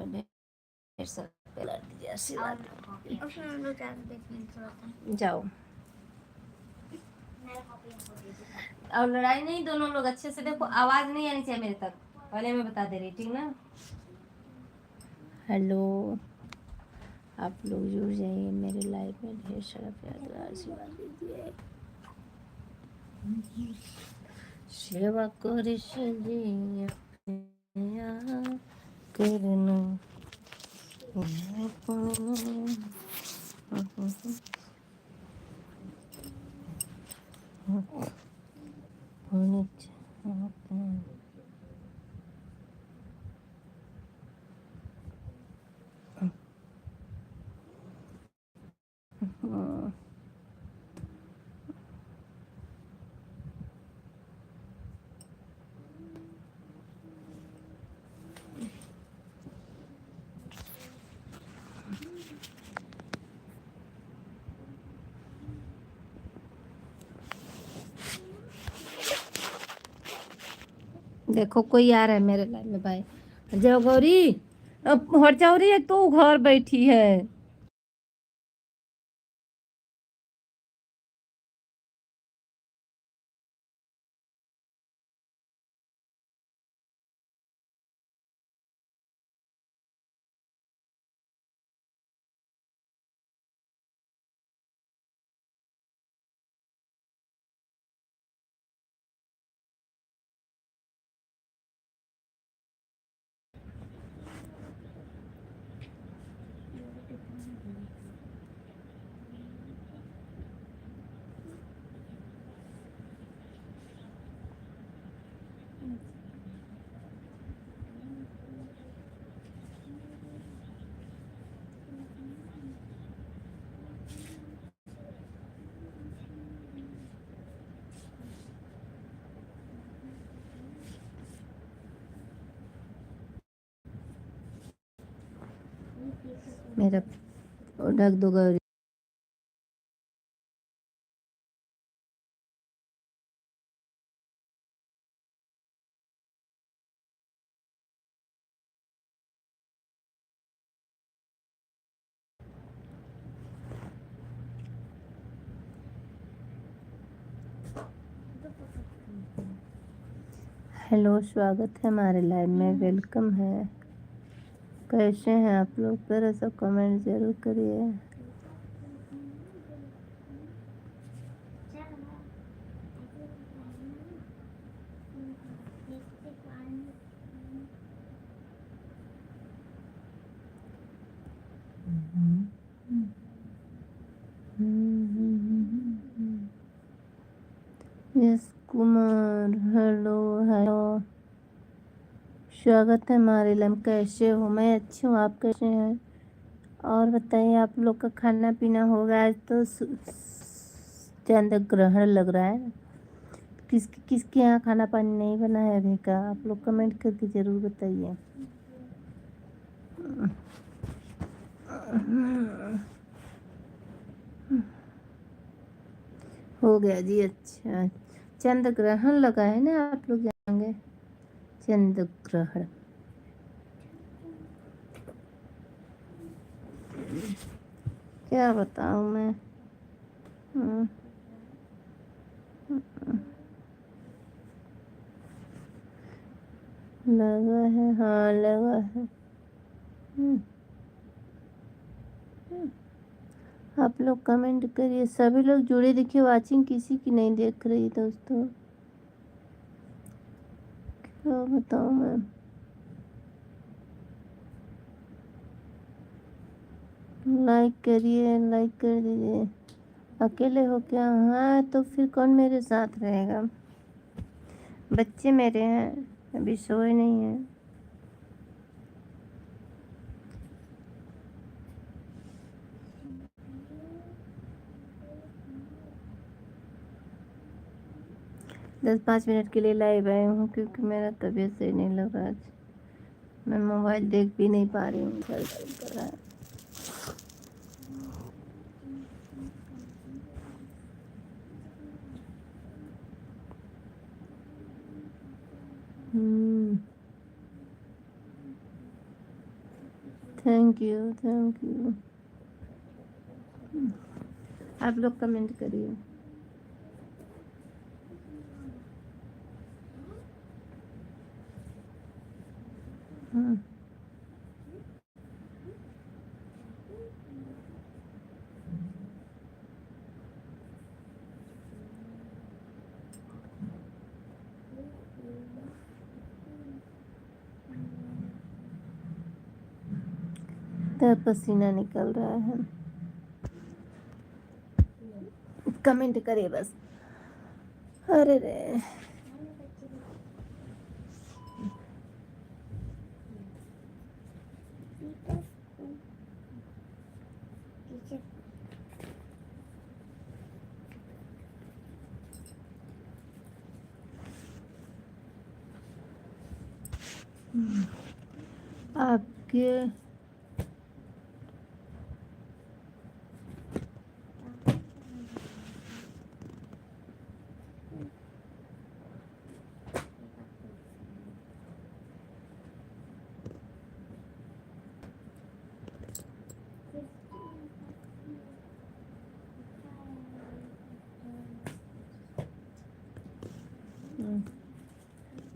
में ढेर सारा लड़ दीजिए, आशीर्वाद जाओ। और लड़ाई नहीं, दोनों लोग अच्छे से देखो, आवाज नहीं आनी चाहिए मेरे तक, पहले मैं बता दे रही, ठीक ना। हेलो, आप लोग जुड़ जाइए मेरे लाइफ में, ढेर सारा प्यार दुआ आशीर्वाद दीजिए। सेवा करे सजिया करना देखो कोई आ रहा है मेरे लाइफ में भाई। हट जाओ गौरी, अब हट जाओ रे, तू घर बैठी है। मेरा ढक दो गौरी। हेलो, स्वागत है हमारे लाइव में, वेलकम है। कैसे हैं आप लोग, जरा सा कमेंट जरूर करिए। यस कुमार, हेलो हेलो, स्वागत है हमारे लाइव। कैसे हो? मैं अच्छी हूँ, आप कैसे हैं? और बताइए, आप लोग का खाना पीना होगा? आज तो चंद्र ग्रहण लग रहा है। किसके यहाँ खाना पानी नहीं बना है अभी का? आप लोग कमेंट करके ज़रूर बताइए। हो गया जी, अच्छा। चंद्र ग्रहण लगा है ना, आप लोग जाएंगे चंद्र ग्रहण। क्या बताऊँ मैं। लगा है, हाँ लगा है। आप लोग कमेंट करिए, सभी लोग जुड़े देखिए। वाचिंग किसी की नहीं देख रही दोस्तों, क्या बताऊँ मैं। लाइक करिए, लाइक कर दीजिए। अकेले हो क्या? हाँ, तो फिर कौन मेरे साथ रहेगा? बच्चे मेरे हैं, अभी सोए नहीं हैं। दस 5 मिनट के लिए लाइव आई हूँ क्योंकि मेरा तबीयत सही नहीं लग रहा आज। मैं मोबाइल देख भी नहीं पा रही हूँ, सर दर्द कर रहा है। Thank you, thank you. आप लोग कमेंट करिए। हम्म। तो पसीना निकल रहा है। कमेंट करिए बस। अरे रे, आपके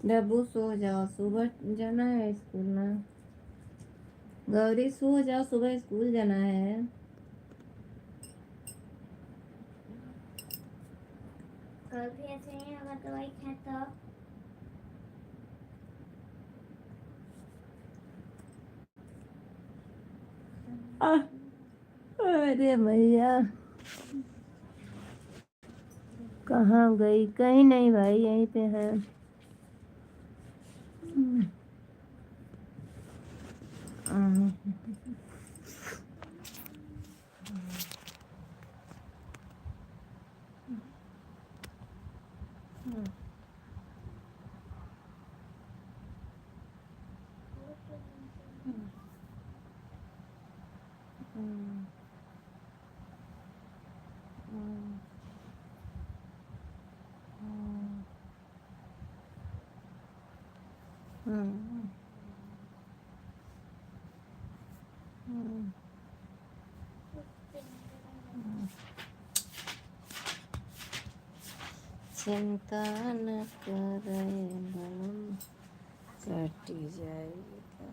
डब्बू सो जाओ, सुबह जाना है स्कूल ना। गौरी सो जाओ, सुबह स्कूल जाना है। कल भी ऐसे ही अगर दवाई खाए तो अरे भैया, कहाँ गई? कहीं नहीं भाई, यहीं पे है। चिंता न करे मनम, कटी जाएगी।